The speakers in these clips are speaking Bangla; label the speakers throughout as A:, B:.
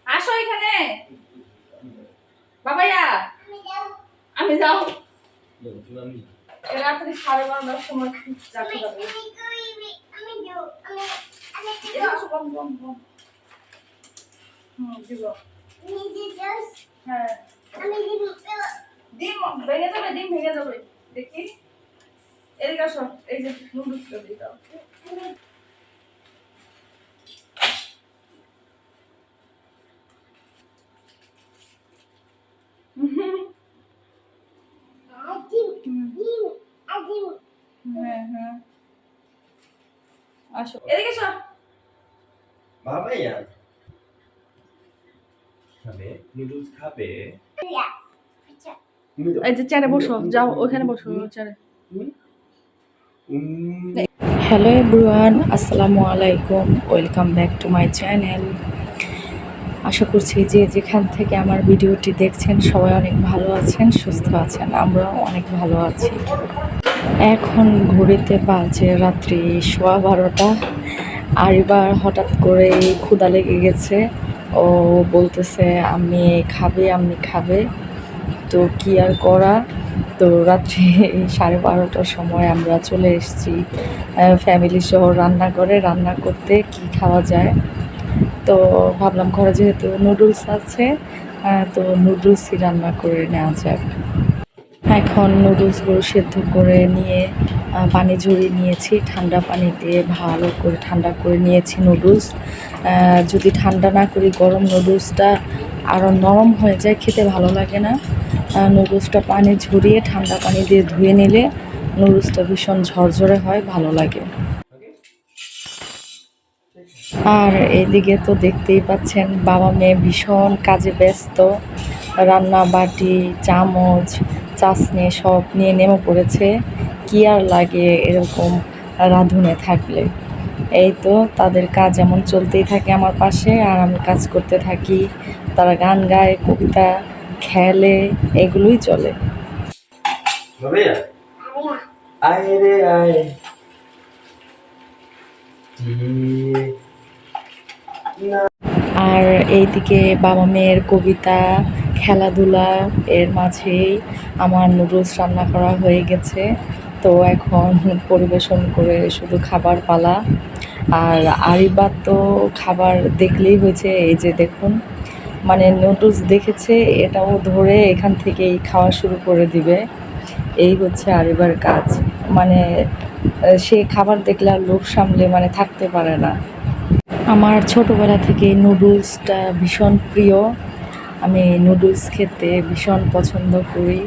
A: আসো এখানে বাবাইয়া, আমি যাও রাত্রি 12:30টার সময় যাচ্ছি। হ্যাঁ ডিম ভেঙে যাবে, ডিম ভেঙে যাবে। দেখি এদিকে আসো, এই যে নুডলসটা দিয়ে দাও। হ্যাঁ হ্যাঁ আসো এদিকে আসো।
B: বাবাইয়া খাবে, নুডলস খাবে।
A: এই যে চেয়ারে বসো, যাও ওখানে বসো চেয়ারে। হ্যালো এভরিওয়ান, আসসালামু আলাইকুম, welcome back to my channel. আশা করছি যে যেখান থেকে আমার ভিডিওটি দেখছেন সবাই অনেক ভালো আছেন, সুস্থ আছেন, আমরাও অনেক ভালো আছি। এখন ঘড়িতে বাজে রাত্রি 12:15। আর এবার হঠাৎ করে ক্ষুধা লেগে গেছে, ও বলতেছে আমি খাবে। তো কি আর করা, তো রাত্রি 12:30টার সময় আমরা চলে এসেছি ফ্যামিলি সহ রান্না করতে কি খাওয়া যায়। তো ভাবলাম ঘরে যেহেতু নুডলস আছে, তো নুডলসই রান্না করে নেওয়া যাক। এখন নুডলসগুলো সেদ্ধ করে নিয়ে পানি ঝরিয়ে নিয়েছি, ঠান্ডা পানি দিয়ে ভালো করে ঠান্ডা করে নিয়েছি নুডলস। যদি ঠান্ডা না করি গরম নুডলসটা আরও নরম হয়ে যায়, খেতে ভালো লাগে না। নুডলসটা পানি ঝরিয়ে ঠান্ডা পানি দিয়ে ধুয়ে নিলে নুডলসটা ভীষণ ঝরঝরে হয়, ভালো লাগে। আর এদিকে তো দেখতেই পাচ্ছেন বাবা মেয়ে ভীষণ কাজে ব্যস্ত, রান্না বাটি চামচ চাশনি সব নিয়ে নেমে পড়েছে। কি আর লাগে এরকম রাঁধুনে থাকলে। এই তো তাদের কাজ এমন চলতেই থাকে আমার পাশে, আর আমি কাজ করতে থাকি। তারা গান গায়, কবিতা খেলে, এগুলোই চলে।
B: বাবাইয়া আয় রে আয়।
A: আর এইদিকে বাবা মেয়ের কবিতা খেলাধুলা এর মাঝেই আমার নুডলস রান্না করা হয়ে গেছে। তো এখন পরিবেশন করে শুধু খাবার পালা। আর আরিবা তো খাবার দেখলেই হয়েছে, এই যে দেখুন, মানে নুডলস দেখেছে এটাও ধরে এখান থেকেই খাওয়া শুরু করে দিবে। এই হচ্ছে আরিবার কাজ, মানে সে খাবার দেখলে আর লোভ সামলে মানে থাকতে পারে না। আমার ছোটোবেলা থেকে নুডলসটা ভীষণ প্রিয়, আমি নুডলস খেতে ভীষণ পছন্দ করি।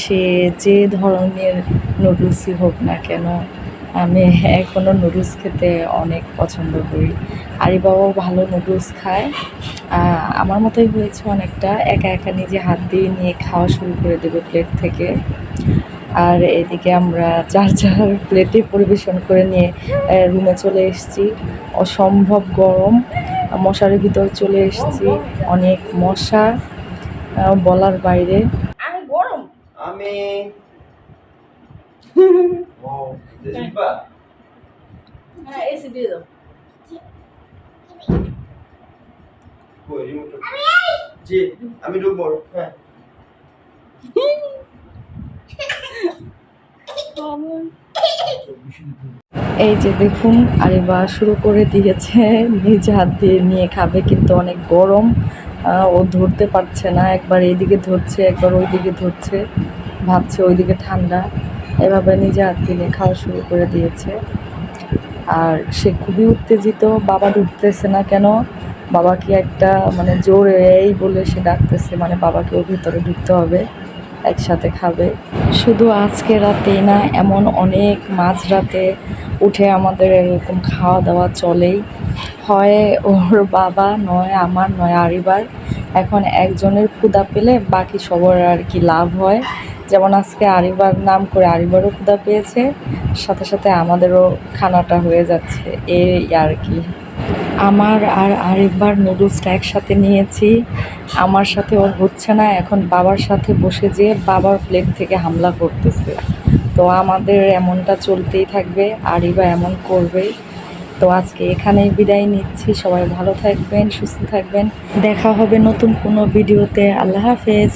A: সে যে ধরনের নুডলসই হোক না কেন, আমি এখনও নুডলস খেতে অনেক পছন্দ করি। আরিবাবাও ভালো নুডলস খায়, আমার মতোই হয়েছে অনেকটা, একা একা নিজে হাত দিয়ে নিয়ে খাওয়া শুরু করে দেবে প্লেট থেকে। আর এদিকে আমরা যার প্লেটে পরিবেশন করে নিয়ে রুমে চলে এসেছি। অসম্ভব গরম, মশারির ভিতর চলে এসেছি, অনেক মশা, বলার বাইরে। আমি গরম,
B: আমি
A: হ্যাঁ এসি দিয়ে দাও।
B: জি আমি ঢুকবো। হ্যাঁ
A: এই যে দেখুন আরিবা শুরু করে দিয়েছে, নিজে হাত দিয়ে নিয়ে খাবে, কিন্তু অনেক গরম, ও ধরতে পারছে না, একবার এইদিকে ধরছে একবার ওইদিকে ধরছে, ভাবছে ওইদিকে ঠান্ডা, এভাবে নিজে হাত দিয়ে নিয়ে খাওয়া শুরু করে দিয়েছে। আর সে খুবই উত্তেজিত, বাবা ঢুকতেছে না কেন, বাবাকে একটা মানে জোরে এই বলে সে ডাকতেছে, মানে বাবাকেও ভিতরে ঢুকতে হবে, একসাথে খাবে। শুধু আজকে রাতেই না, এমন অনেক মাঝরাতে উঠে আমাদের এরকম খাওয়া দাওয়া চলেই, হয় ওর বাবা নয় আমার নয় আরিবার। এখন একজনের ক্ষুধা পেলে বাকি সবার আর কি লাভ হয়, যেমন আজকে আরিবার নাম করে আরিবারও ক্ষুধা পেয়েছে, সাথে সাথে আমাদেরও খানাটা হয়ে যাচ্ছে, এই আর কি। আমার আর আরেকবার নুডলসটা একসাথে নিয়েছি, আমার সাথে ওর হচ্ছে না, এখন বাবার সাথে বসে যেয়ে বাবার প্লেট থেকে হামলা করতেছে। তো আমাদের এমনটা চলতেই থাকবে, আরিবা এমন করবে। তো আজকে এখানেই বিদায় নিচ্ছি। সবাই ভালো থাকবেন, সুস্থ থাকবেন। দেখা হবে নতুন কোনো ভিডিওতে। আল্লাহ হাফেজ।